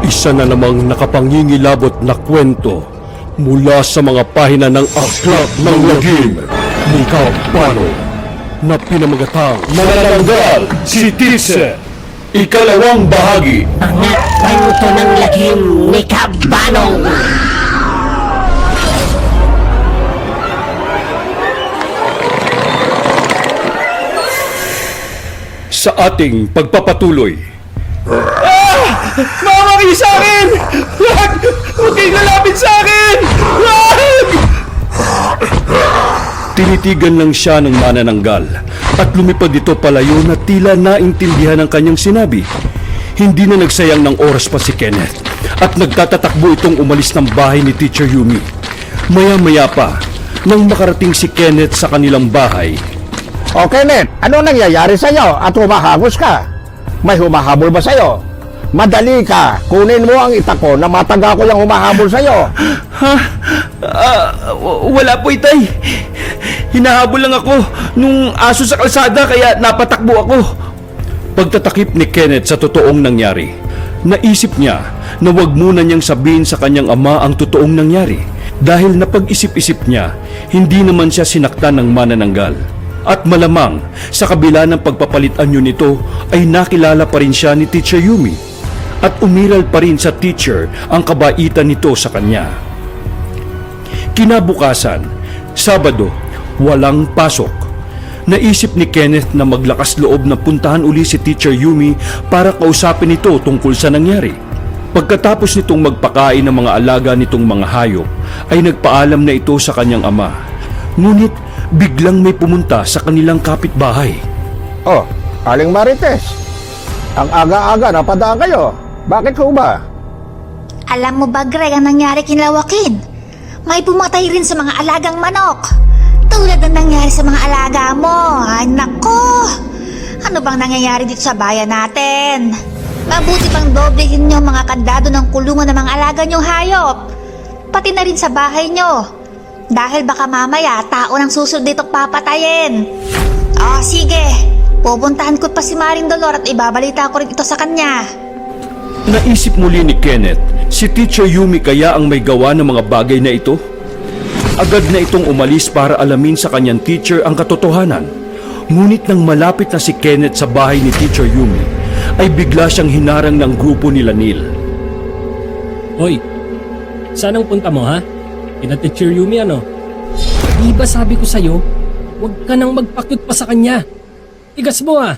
Isa na namang nakapangingilabot na kwento mula sa mga pahina ng Aklat ng Lagim ni Kabano na pinamagatang Manananggal si Titse. Ikalawang bahagi. Mga kwento ng lagim ni Kabano. Sa ating pagpapatuloy, Mamaki sa akin! Wag! Huwag kayong lalapit sa akin! Wag! tinitigan lang siya ng manananggal at lumipad ito palayo na tila naintindihan ang kanyang sinabi. Hindi na nagsayang ng oras pa si Kenneth at nagtatatakbo itong umalis ng bahay ni Teacher Yumi. Maya-maya pa, nang makarating si Kenneth sa kanilang bahay, O Kenneth, ano nangyayari sa'yo at humahagos ka? May humahabol ba sa'yo? Madali ka, kunin mo ang itak ko na mataga ko yung humahabol sa'yo. Wala po, Itay. Hinahabol lang ako nung aso sa kalsada kaya napatakbo ako. pagtatakip ni Kenneth sa totoong nangyari, naisip niya na wag muna niyang sabihin sa kanyang ama ang totoong nangyari dahil napag-isip-isip niya, hindi naman siya sinaktan ng manananggal. At malamang sa kabila ng pagpapalit anyo nito ay nakilala pa rin siya ni Teacher Yumi at umiral pa rin sa teacher ang kabaitan nito sa kanya. Kinabukasan, Sabado, walang pasok. Naisip ni Kenneth na maglakas loob na puntahan uli si Teacher Yumi para kausapin ito tungkol sa nangyari. Pagkatapos nitong magpakain ng mga alaga nitong mga hayop, ay nagpaalam na ito sa kanyang ama. Ngunit biglang may pumunta sa kanilang kapitbahay. Oh, Aling Marites, ang aga-aga napadaan kayo. Bakit ho ba? Alam mo ba, Greg, ang nangyari kinlawakin? May pumatay rin sa mga alagang manok. Tulad ng nangyari sa mga alaga mo. Ay, nako! Ano bang nangyayari dito sa bayan natin? Mabuti pang doblehin nyo mga kandado ng kulungan ng mga alaga nyong hayop. Pati na rin sa bahay nyo. Dahil baka mamaya tao nang susunod dito'ng papatayin. Oh, sige. Pupuntahan ko pa si Maring Dolor at ibabalita ko rin ito sa kanya. Naisip muli ni Kenneth, si Teacher Yumi kaya ang may gawa ng mga bagay na ito? Agad na itong umalis para alamin sa kanyang teacher ang katotohanan. Ngunit nang malapit na si Kenneth sa bahay ni Teacher Yumi, ay bigla siyang hinarang ng grupo nila Neil. Hoy, saan ang punta mo ha? Kina Teacher Yumi ano? Di ba sabi ko sa'yo, huwag ka nang magpakyut pa sa kanya. Tigas mo ha.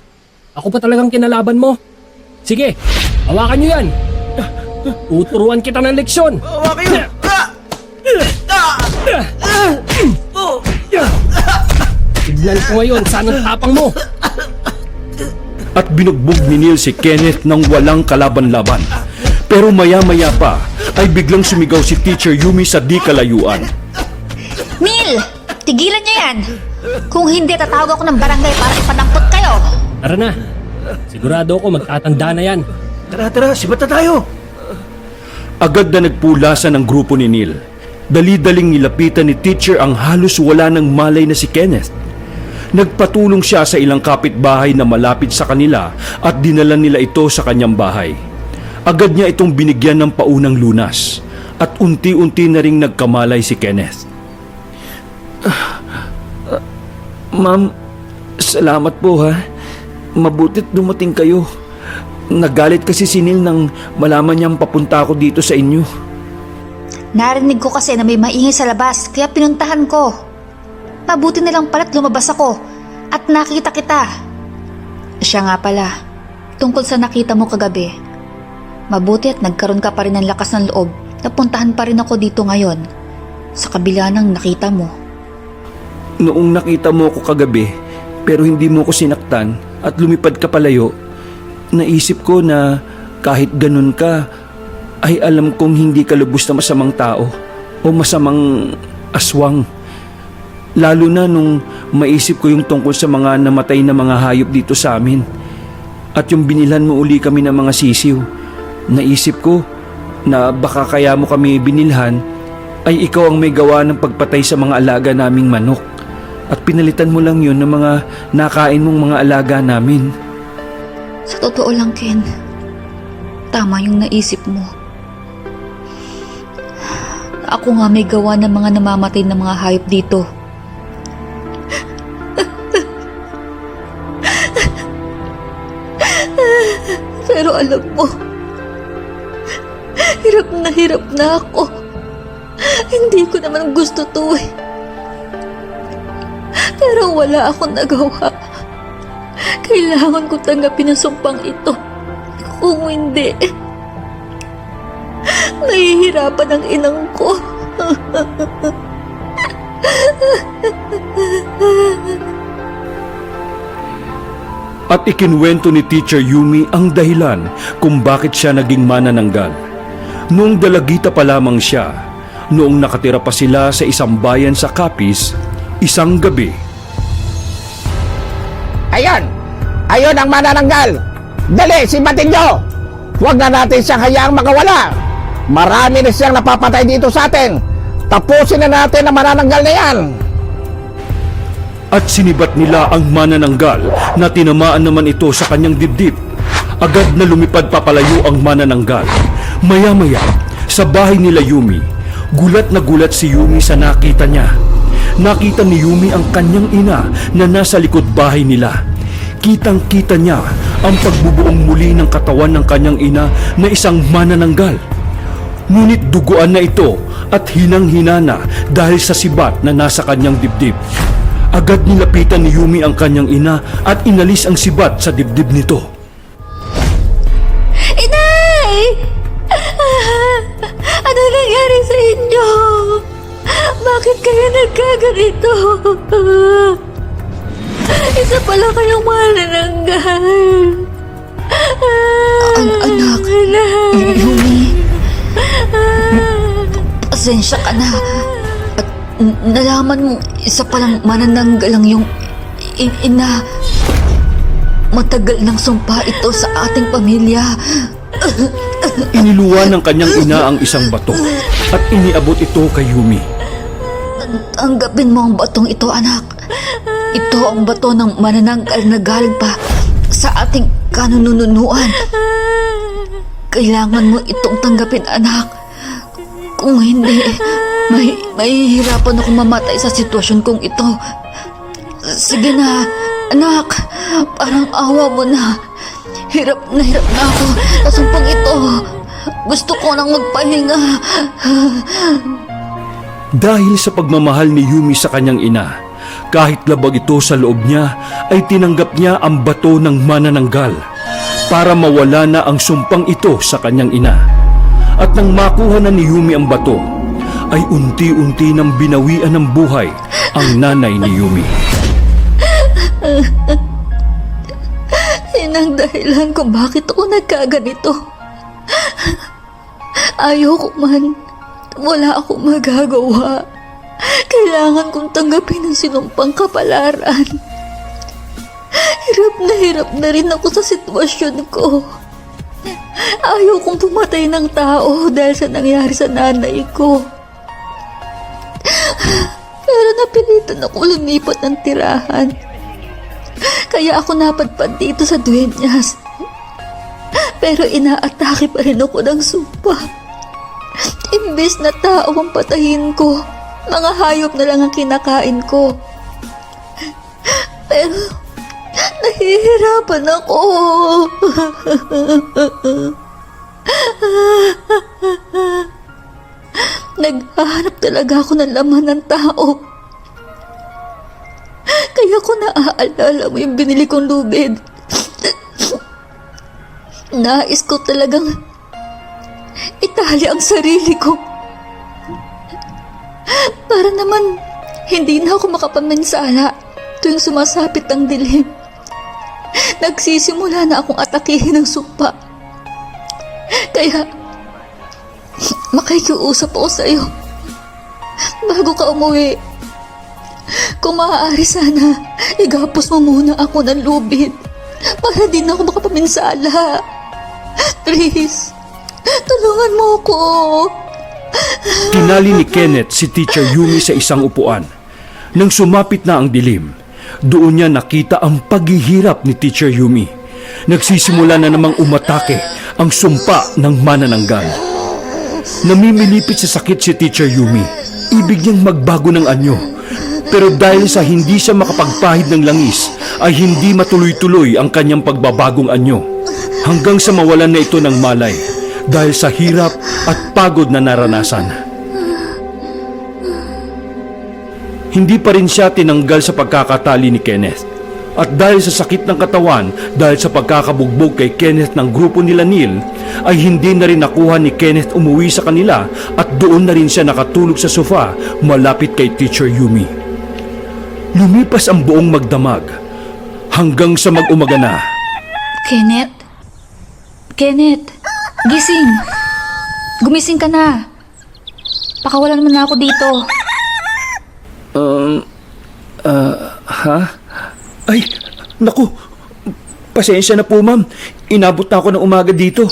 Ako pa talagang kinalaban mo. Sige, hawakan nyo yan. Tuturuan kita ng leksyon. Hawakin! Tignan ko ngayon saan ang tapang mo. At binugbog ni Neil si Kenneth ng walang kalaban-laban. Pero maya-maya pa ay biglang sumigaw si Teacher Yumi sa di kalayuan. Neil, tigilan nyo yan. Kung hindi, tatawag ako ng barangay para ipadangkot kayo. Tara na. Sigurado ako magtatanda na yan. Tara, sibat na tayo! Agad na nagpulasan ang grupo ni Neil. Dali-daling nilapitan ni Teacher ang halos wala ng malay na si Kenneth. Nagpatulong siya sa ilang kapitbahay na malapit sa kanila at dinala nila ito sa kanyang bahay. Agad niya itong binigyan ng paunang lunas at unti-unti na ring nagkamalay si Kenneth. Ma'am, salamat po ha. Mabutit dumating kayo. Nagalit kasi si Neil nang malaman niyang papunta ako dito sa inyo. Narinig ko kasi na may maingay sa labas, kaya pinuntahan ko. Mabuti na lang pala't lumabas ako at nakita kita. Siya nga pala, tungkol sa nakita mo kagabi. Mabuti at nagkaroon ka pa rin ng lakas ng loob na puntahan pa rin ako dito ngayon, sa kabila ng nakita mo. Noong nakita mo ako kagabi, pero hindi mo ko sinaktan at lumipad ka palayo, naisip ko na kahit ganun ka, ay alam kong hindi ka lubos na masamang tao o masamang aswang. Lalo na nung maisip ko yung tungkol sa mga namatay na mga hayop dito sa amin. At yung binilhan mo uli kami ng mga sisiw. Naisip ko na baka kaya mo kami binilhan ay ikaw ang may gawa ng pagpatay sa mga alaga naming manok. At pinalitan mo lang yun ng mga nakain mong mga alaga namin. Sa totoo lang, Ken, tama yung naisip mo. Ako nga may gawa ng mga namamatay na mga hayop dito. Pero alam mo, hirap na ako. Hindi ko naman gusto to eh. Pero wala akong nagawa. Kailangan ko tanggapin ang sumpang ito. Kung hindi, nahihirapan ang inang ko. At ikinwento ni Teacher Yumi ang dahilan kung bakit siya naging manananggal. Noong dalagita pa lamang siya, noong nakatira pa sila sa isang bayan sa Capiz, isang gabi. Ayon ang manananggal. Dali, sibatin nyo. Huwag na natin siyang hayaang makawala. Marami na siyang napapatay dito sa atin. Tapusin na natin ang manananggal na yan. At sinibat nila ang manananggal na tinamaan naman ito sa kanyang dibdib. Agad na lumipad papalayo ang manananggal. Maya-maya, sa bahay nila Yumi, gulat na gulat si Yumi sa nakita niya. Nakita ni Yumi ang kanyang ina na nasa likod bahay nila. Kitang-kita niya ang pagbubuong muli ng katawan ng kanyang ina na isang manananggal. Ngunit duguan na ito at hinang-hina na dahil sa sibat na nasa kanyang dibdib. Agad nilapitan ni Yumi ang kanyang ina at inalis ang sibat sa dibdib nito. Inay! Ano nangyari sa inyo? Bakit kayo nagkaganito? Isa pala kayong manananggal. Anak, Yumi, pasensya ka na. At nalaman mo, isa palang manananggal lang yung ina. Matagal nang sumpa ito sa ating pamilya. Iniluwa ng kanyang ina ang isang bato at iniabot ito kay Yumi. Tanggapin mo ang batong ito, anak. Ito ang bato ng manananggal na galing pa sa ating kanununuan. Kailangan mo itong tanggapin, anak. Kung hindi, mahihirapan ako mamatay sa sitwasyon kong ito. Sige na, anak. Parang awa mo na. Hirap na ako sa sumpang ito. Gusto ko nang magpahinga. Dahil sa pagmamahal ni Yumi sa kanyang ina, kahit labag ito sa loob niya, ay tinanggap niya ang bato ng manananggal para mawala na ang sumpang ito sa kanyang ina. At nang makuha na ni Yumi ang bato, ay unti-unti nang binawian ng buhay ang nanay ni Yumi. Yan ang dahilan kung bakit ako nagkaganito. Ayoko man. Wala akong magagawa. Kailangan kong tanggapin ang sinumpang kapalaran. Hirap na rin ako sa sitwasyon ko. Ayaw kong pumatay ng tao dahil sa nangyari sa nanay ko. Pero napilitan ako lumipat ng tirahan. Kaya ako napadpad dito sa Dueñas. Pero inaatake pa rin ako ng sumpa. Imbes na tao ang patayin ko, mga hayop na lang ang kinakain ko. Pero nahihirapan ako. Naghahanap talaga ako ng laman ng tao. Kaya ko naaalala mo yung binili kong lubid. Nais ko talagang itali ang sarili ko. Para naman hindi na ako makapaminsala tuwing sumasapit ang dilim. Nagsisimula na akong atakihin ng sumpa. Kaya makikiusap ako sa'yo bago ka umuwi. Kung maaari sana, igapos mo muna ako ng lubid para di na ako makapaminsala. Please, tulungan mo ko. Kinali ni Kenneth si Teacher Yumi sa isang upuan. Nang sumapit na ang dilim, doon niya nakita ang paghihirap ni Teacher Yumi. Nagsisimula na namang umatake ang sumpa ng manananggal. Namimilipit sa sakit si Teacher Yumi. Ibig niyang magbago ng anyo. Pero dahil sa hindi siya makapagpahid ng langis, ay hindi matuloy-tuloy ang kanyang pagbabagong anyo. Hanggang sa mawalan na ito ng malay dahil sa hirap at pagod na naranasan. Hindi pa rin siya tinanggal sa pagkakatali ni Kenneth. At dahil sa sakit ng katawan, dahil sa pagkakabugbog kay Kenneth ng grupo nila Neil, ay hindi na rin nakuha ni Kenneth umuwi sa kanila at doon na rin siya nakatulog sa sofa malapit kay Teacher Yumi. Lumipas ang buong magdamag hanggang sa mag-umaga na. Kenneth? Kenneth, gising. Gumising ka na. Pakawalan mo na ako dito. Ha? Ay, naku. Pasensya na po, ma'am. Inabot na ako ng umaga dito.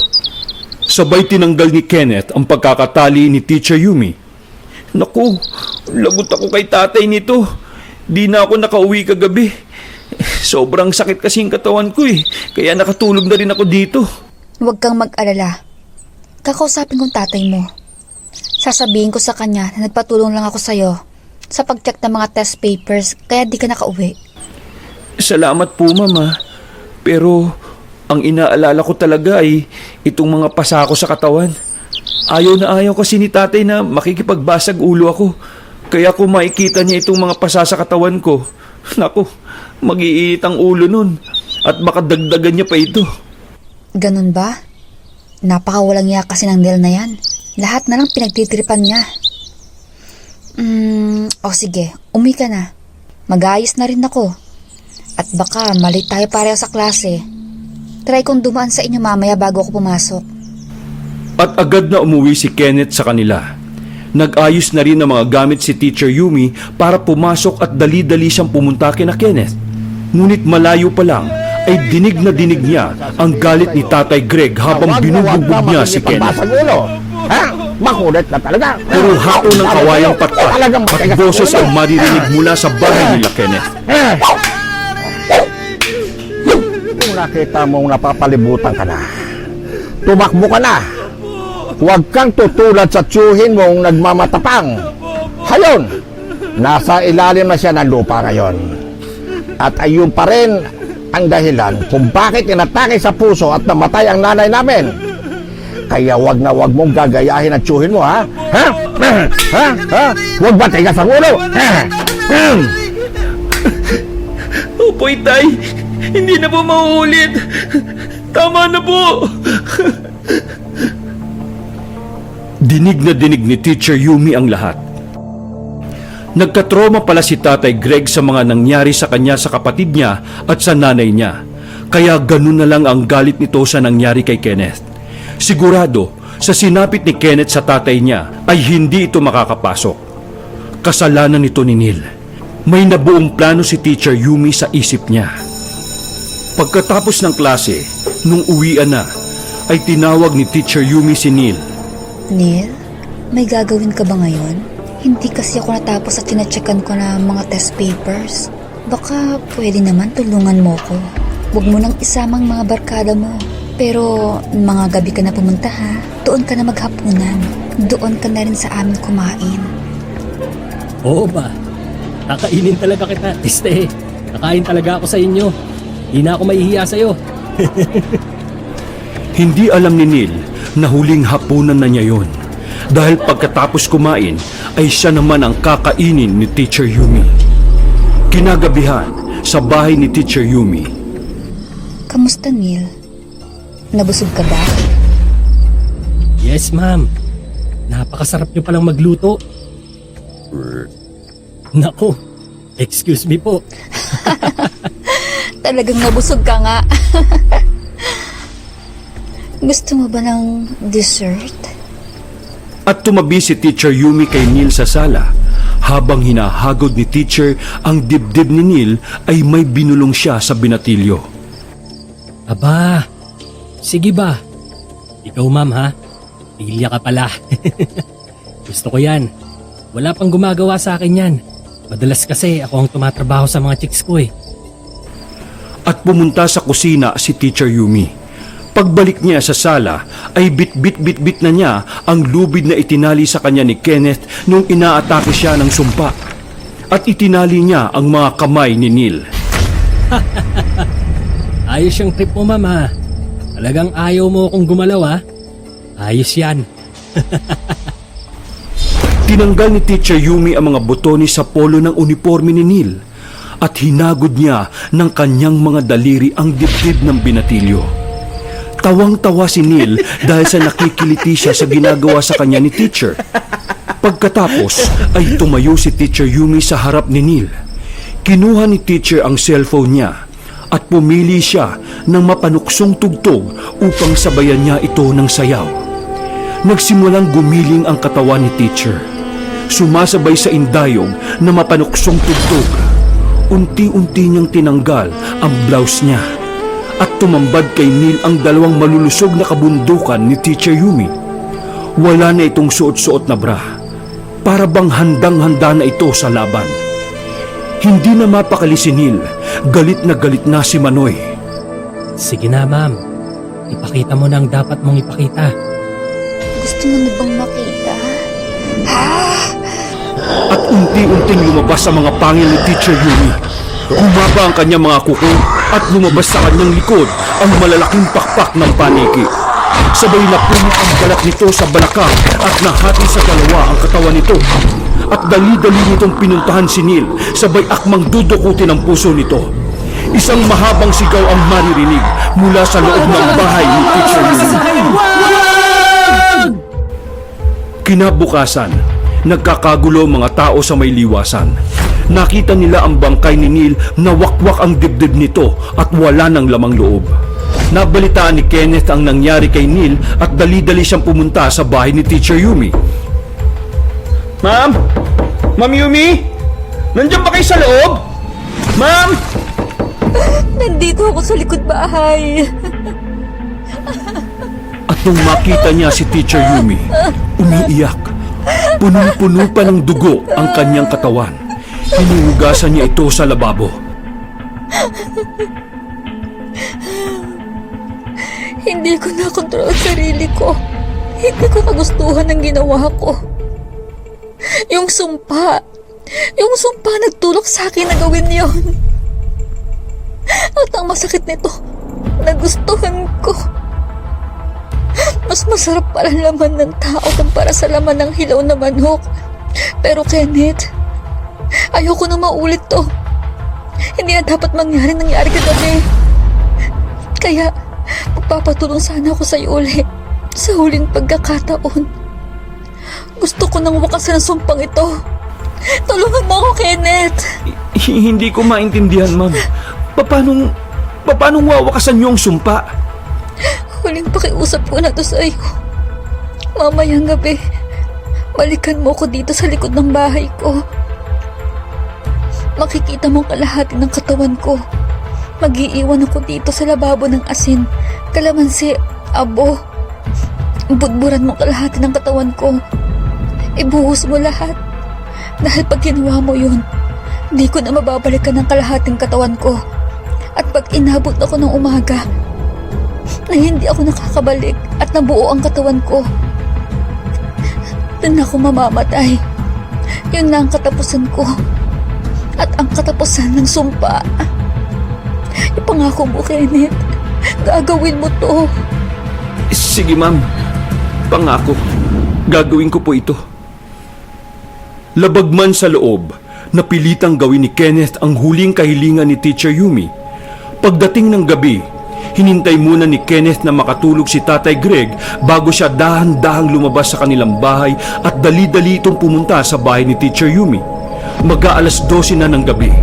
Sabay tinanggal ni Kenneth ang pagkakatali ni Teacher Yumi. Naku, lagot ako kay tatay nito. Di na ako nakauwi kagabi. Sobrang sakit kasi yung katawan ko eh. Kaya nakatulog na rin ako dito. Huwag kang mag-alala. Kakausapin kong tatay mo. Sasabihin ko sa kanya na nagpatulong lang ako sa'yo sa pag-check ng mga test papers kaya di ka nakauwi. Salamat po, mama. Pero ang inaalala ko talaga ay itong mga pasako sa katawan. Ayaw na ayaw kasi ni tatay na makikipagbasag ulo ako. Kaya kung makikita niya itong mga pasa sa katawan ko, naku, mag-iinit ang ulo nun. At baka dagdagan niya pa ito. Ganun ba? Napakawalang iya kasi ng Neil na yan. Lahat na lang pinagtitripan niya. O sige, umuwi ka na. Mag-aayos na rin ako. At baka mali tayo pareho sa klase. Try kong dumaan sa inyo mamaya bago ako pumasok. At agad na umuwi si Kenneth sa kanila. Nag-ayos na rin ng mga gamit si Teacher Yumi para pumasok at dali-dali siyang pumunta kina Kenneth. Ngunit malayo pa lang ay dinig na dinig niya ang galit ni Tatay Greg habang binubugbog niya si Kenneth. Ha? Makulit na talaga. Puro hapo ng kawayang patpat Talagang at matigas ang boses ulo. ang maririnig mula sa bahay nila Kenneth. Kung nakita mong napapalibutan ka na, tumakbo ka na. Huwag kang tutulad sa tiyuhin mong nagmamatapang. Hayon, nasa ilalim na siya ng lupa ngayon. At ayun pa rin ang dahilan kung bakit inatake sa puso at namatay ang nanay namin. Kaya wag na wag mong gagayahin ang tiyuhin mo, ha? Ha? Ha? Ha? Huwag ba tigas ang ulo? Opo, itay. Hindi na po mauulit. Tama na po. Dinig na dinig ni Teacher Yumi ang lahat. Nagkatroma pala si Tatay Greg sa mga nangyari sa kanya sa kapatid niya at sa nanay niya. Kaya ganun na lang ang galit nito sa nangyari kay Kenneth. Sigurado, sa sinapit ni Kenneth sa tatay niya ay hindi ito makakapasok. Kasalanan nito ni Neil. May nabuong plano si Teacher Yumi sa isip niya. Pagkatapos ng klase, nung uwian na, ay tinawag ni Teacher Yumi si Neil. Neil, may gagawin ka ba ngayon? Hindi kasi ako natapos at tinacheckan ko na mga test papers. Baka pwede naman tulungan mo ko. Huwag mo nang isamang mga barkada mo. Pero mga gabi ka na pumunta ha. Doon ka na maghapunan. Doon ka na rin sa amin kumain. Oo ba? Kakainin talaga kita, tiste. Kakain talaga ako sa inyo. Hindi na ako mahihiya sa'yo. Hindi alam ni Neil na huling hapunan na niya yon. Dahil pagkatapos kumain ay siya naman ang kakainin ni Teacher Yumi. Kinagabihan sa bahay ni Teacher Yumi. Kamusta, Neil? Nabusog ka ba? Yes, ma'am. Napakasarap niyo palang magluto. Nako, excuse me po. Talagang nabusog ka nga. Gusto mo ba ng dessert? At tumabi si Teacher Yumi kay Neil sa sala. Habang hinahagod ni Teacher ang dibdib ni Neil ay may binulong siya sa binatilyo. Aba, sige ba? Ikaw, ma'am, ha? Pilya ka pala. Gusto ko yan. Wala pang gumagawa sa akin yan. Madalas kasi ako ang tumatrabaho sa mga chicks ko eh. At pumunta sa kusina si Teacher Yumi. Pagbalik niya sa sala ay bit-bit na niya ang lubid na itinali sa kanya ni Kenneth nung inaatake siya ng sumpa. At itinali niya ang mga kamay ni Neil. Ayos yung trip mo, mama. Talagang ayaw mo akong gumalaw, ha? Ayos yan. Tinanggal ni Teacher Yumi ang mga botones sa polo ng uniforme ni Neil at hinagod niya ng kanyang mga daliri ang dibdib ng binatilyo. Tawang-tawa si Neil dahil sa nakikiliti siya sa ginagawa sa kanya ni Teacher. Pagkatapos ay tumayo si Teacher Yumi sa harap ni Neil. Kinuha ni Teacher ang cellphone niya at pumili siya ng mapanuksong tugtog upang sabayan niya ito ng sayaw. Nagsimulang gumiling ang katawan ni Teacher. Sumasabay sa indayog na mapanuksong tugtog. Unti-unti niyang tinanggal ang blouse niya at tumambad kay Neil ang dalawang malulusog na kabundukan ni Teacher Yumi. Wala na itong suot-suot na bra. Para bang handang-handa na ito sa laban. Hindi na mapakali si Neil. Galit na si Manoy. Sige na, ma'am. Ipakita mo na ang dapat mong ipakita. Gusto mo na bang makita? At unti-unting lumabas sa mga pangil ni Teacher Yumi. Humaba ang kanyang mga kuko at lumabas sa kanyang likod ang malalaking pakpak ng paniki. Sabay na punit ang balat nito sa balakang at nahati sa dalawa ang katawan nito. At dali-dali nitong pinuntahan si Neil, sabay akmang dudukutin ang puso nito. Isang mahabang sigaw ang maririnig mula sa loob ng bahay ni Teacher Yumi. Kinabukasan, nagkakagulo ang mga tao sa may liwasan. Nakita nila ang bangkay ni Neil na wakwak ang dibdib nito at wala ng lamang loob. Nabalitaan ni Kenneth ang nangyari kay Neil at dali-dali siyang pumunta sa bahay ni Teacher Yumi. Ma'am? Ma'am Yumi? Nandiyan ba kayo sa loob? Ma'am? Nandito ako sa likod bahay. At nung makita niya si Teacher Yumi, umiiyak. Punong-puno pa ng dugo ang kanyang katawan. Hinuhugasan niya ito sa lababo. Hindi ko nakontrol ang sarili ko. Hindi ko kagustuhan ang ginawa ko. Yung sumpa nagtulak sa akin na gawin yon. At ang masakit nito, nagustuhan ko. Mas masarap pala laman ng tao kumpara sa laman ng hilaw na manok. Pero Kenneth, ayoko na maulit to. Hindi na dapat nangyari kagabi. Kaya, magpapatulong sana ako sa iyo ulit sa huling pagkakataon. Gusto ko nang wakasan ang sumpang ito. Tulungan mo ako, Kenneth. Hindi ko maintindihan, ma'am. Paano wawakasan niyo ang sumpa? Huling pakiusap ko na to sa iyo. Mamayang gabi, balikan mo ko dito sa likod ng bahay ko. Makikita mo ang kalahati ng katawan ko. Mag-iiwan ako dito sa lababo ng asin, kalamansi, abo. Budburan mo ang kalahati ng katawan ko. Ibuhos mo lahat. Dahil pag ginawa mo yun, hindi ko na mababalikan ang kalahating katawan ko. At pag inabot ako ng umaga, na hindi ako nakakabalik at nabuo ang katawan ko, doon ako mamamatay. Yun na ang katapusan ko. At ang katapusan ng sumpa. Ipangako mo, Kenneth. Gagawin mo to. Sige, ma'am. Pangako. Gagawin ko po ito. Labag man sa loob, napilitang gawin ni Kenneth ang huling kahilingan ni Teacher Yumi. Pagdating ng gabi, hinintay muna ni Kenneth na makatulog si Tatay Greg bago siya dahan-dahang lumabas sa kanilang bahay at dali-dali itong pumunta sa bahay ni Teacher Yumi. Mag-aalas 12 na ng gabi.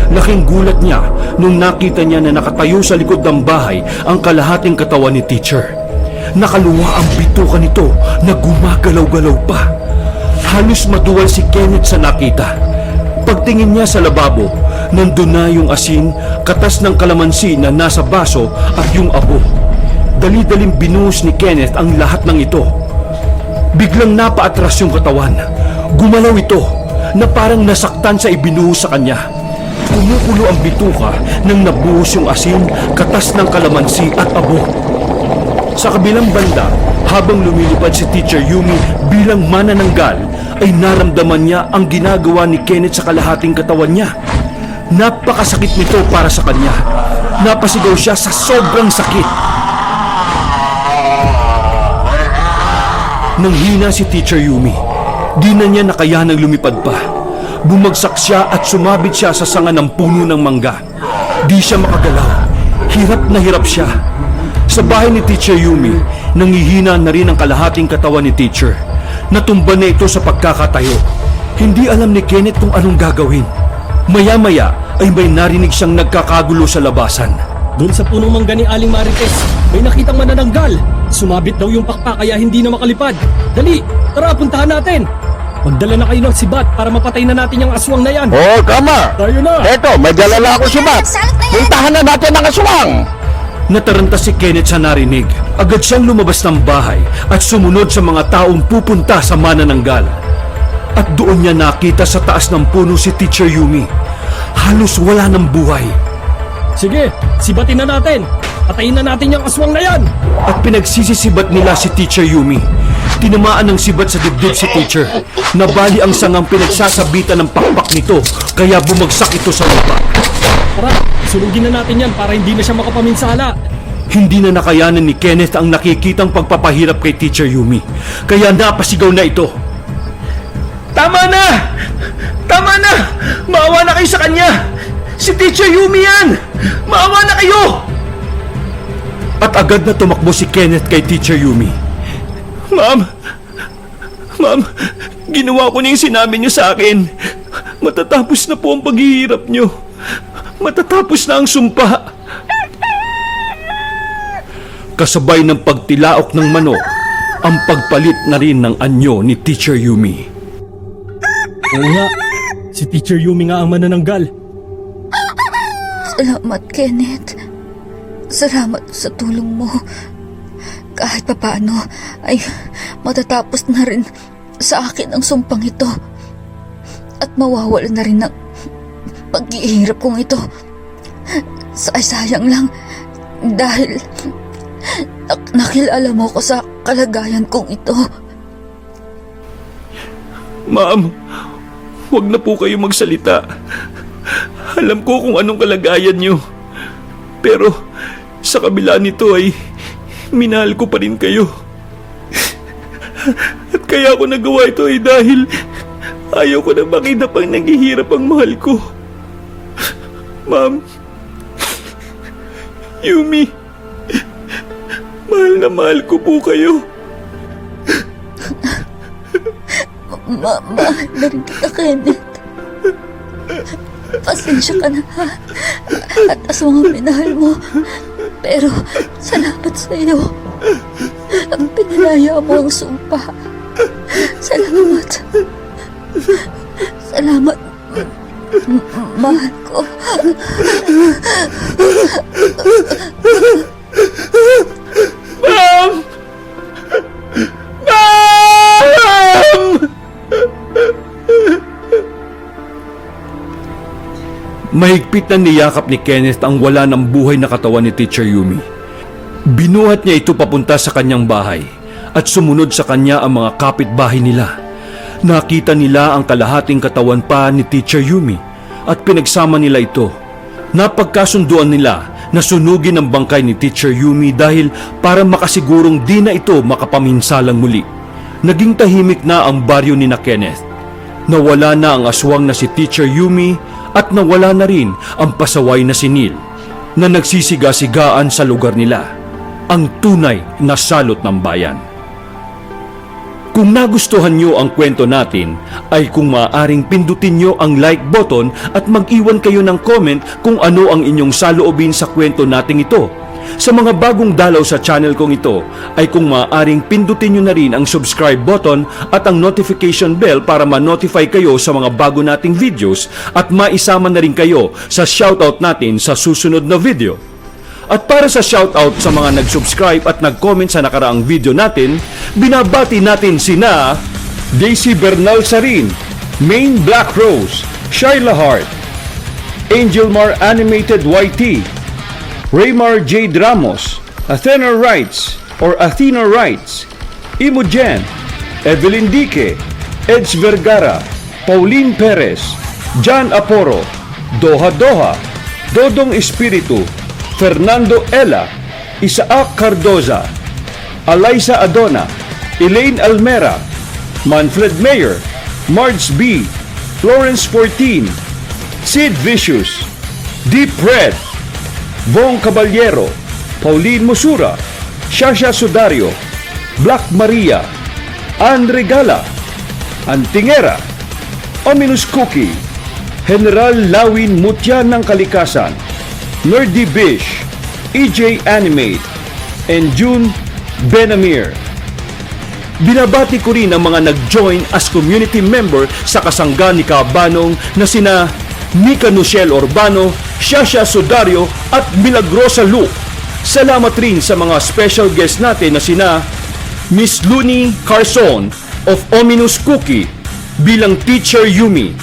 Laking gulat niya nung nakita niya na nakatayo sa likod ng bahay ang kalahating katawan ni Teacher. Nakaluwa ang bituka nito na gumagalaw-galaw pa. Halos maduwal si Kenneth sa nakita. Pagtingin niya sa lababo, nandun na yung asin, katas ng kalamansi na nasa baso at yung abo. Dali-daling binuhos ni Kenneth ang lahat ng ito. Biglang napaatras yung katawan. Gumalaw ito na parang nasaktan sa ibinuhos sa kanya. Kumukulo ang bituka nang nabuhos yung asin, katas ng kalamansi at abo. Sa kabilang banda, habang lumilipad si Teacher Yumi bilang manananggal, ay naramdaman niya ang ginagawa ni Kenneth sa kalahating katawan niya. Napakasakit nito para sa kanya. Napasigaw siya sa sobrang sakit. Nang hina si Teacher Yumi, di na niya nakayanang lumipad pa. Bumagsak siya at sumabit siya sa sanga ng puno ng mangga. Di siya makagalaw. Hirap na hirap siya. Sa bahay ni Teacher Yumi, nangihina na rin ang kalahating katawan ni Teacher. Natumba na ito sa pagkakatayo. Hindi alam ni Kenneth kung anong gagawin. Maya-maya ay may narinig siyang nagkakagulo sa labasan. Doon sa punong mangga ni Aling Marites, may nakitang manananggal. Sumabit daw yung pakpak kaya hindi na makalipad. Dali, tara puntahan natin. Magdala na kayo ng sibat para mapatay na natin yung aswang na yan. Oo, tama. Tayo na. Eto, may dala na ako sibat. Salot na yan! Puntahan na natin ang aswang. Nataranta si Kenneth sa narinig. Agad siyang lumabas ng bahay at sumunod sa mga taong pupunta sa manananggal. At doon niya nakita sa taas ng puno si Teacher Yumi. Halos wala ng buhay. Sige, sibatin na natin. Patayin na natin yung aswang na yan. At pinagsisisibat nila si Teacher Yumi. Tinamaan ng sibat sa dibdib si Teacher. Nabali ang sangang pinagsasabitan ng pakpak nito, kaya bumagsak ito sa lupa. Tara, sunugin na natin yan para hindi na siya makapaminsala. Hindi na nakayanan ni Kenneth ang nakikitang pagpapahirap kay Teacher Yumi, kaya napasigaw na ito. Tama na! Tama na! Maawa na kayo sa kanya! Si Teacher Yumi yan! Maawa na kayo! At agad na tumakbo si Kenneth kay Teacher Yumi. Ma'am! Ma'am! Ginawa ko na yung sinabi niyo sa akin. Matatapos na po ang paghihirap niyo. Matatapos na ang sumpa. Kasabay ng pagtilaok ng manok, ang pagpalit na rin ng anyo ni Teacher Yumi. Oo nga, si Teacher Yumi nga ang manananggal. Salamat, Kenneth. Salamat sa tulong mo. Kahit papaano ay matatapos na rin sa akin ang sumpang ito. At mawawala na rin ang pag-iirap kong ito. Sayang lang dahil nakilala mo ko sa kalagayan kong ito. Ma'am, huwag na po kayo magsalita. Alam ko kung anong kalagayan niyo. Pero sa kabila nito ay minahal ko pa rin kayo. At kaya ako nagawa ito ay dahil ayaw ko na makita pang naghihirap ang mahal ko. Ma'am, Yumi, mahal na mahal ko po kayo. Mahal na rin kita, Kenneth. Pasensya ka na, ha? At aswang ang minahal mo. Pero salamat sa iyo. Ang pinalaya mo ang sumpa. Salamat. Salamat. Mahal ko. Ma'am! Ma'am! Mahigpit na niyakap ni Kenneth ang wala ng buhay na katawan ni Teacher Yumi. Binuhat niya ito papunta sa kanyang bahay at sumunod sa kanya ang mga kapitbahay nila. Nakita nila ang kalahating katawan pa ni Teacher Yumi at pinagsama nila ito. Napagkasunduan nila na sunugin ang bangkay ni Teacher Yumi dahil para makasigurong di na ito makapaminsalang muli. Naging tahimik na ang baryo ni na Kenneth. Nawala na ang aswang na si Teacher Yumi at nawala na rin ang pasaway na si Neil na nagsisiga-sigaan sa lugar nila, ang tunay na salot ng bayan. Kung nagustuhan nyo ang kwento natin, ay kung maaaring pindutin nyo ang like button at mag-iwan kayo ng comment kung ano ang inyong saloobin sa kwento nating ito. Sa mga bagong dalaw sa channel kong ito, ay kung maaaring pindutin nyo na rin ang subscribe button at ang notification bell para ma-notify kayo sa mga bago nating videos at maisama na rin kayo sa shoutout natin sa susunod na video. At para sa shoutout sa mga nag-subscribe at nag-comment sa nakaraang video natin, binabati natin sina Daisy Bernal Sarin, Main Black Rose, Shyla Hart, Angelmar Animated YT, Raymar J. Ramos, Athena Wrights, or Athena Wrights, Imogen, Evelyn Dique, Eds Vergara, Pauline Perez, John Aporo, Doha Doha, Dodong Espiritu, Fernando Ella, Isaac Cardoza, Alaysa Adona, Elaine Almera, Manfred Mayer, Marge B, Florence 14, Sid Vicious, Deep Red, Vong Caballero, Pauline Musura, Shasha Sudario, Black Maria, Andre Gala, Antingera, Ominous Cookie, General Lawin Mutya ng Kalikasan, Nerdy Bish, EJ Animate, and June Benamir. Binabati ko rin ang mga nag-join as community member sa kasangga ni Kabanong na sina Nika Nuciel Urbano, Shasha Sudario at Milagrosa Luke. Salamat rin sa mga special guest natin na sina Miss Luni Carson of Ominous Cookie bilang Teacher Yumi,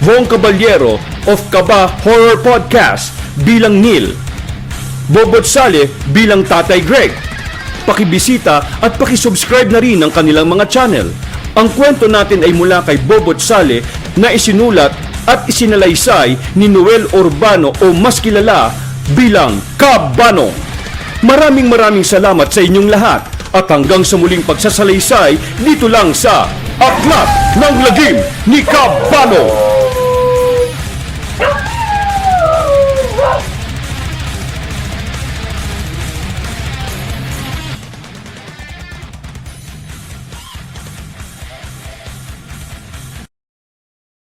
Vong Caballero of Kaba Horror Podcast bilang Neil, Bobot Sale bilang Tatay Greg. Pakibisita at pakisubscribe na rin ang kanilang mga channel. Ang kwento natin ay mula kay Bobot Sale na isinulat at isinalaysay ni Noel Urbano o mas kilala bilang Kabanong. Maraming salamat sa inyong lahat at hanggang sa muling pagsasalaysay dito lang sa Aklat ng Lagim ni Kabanong.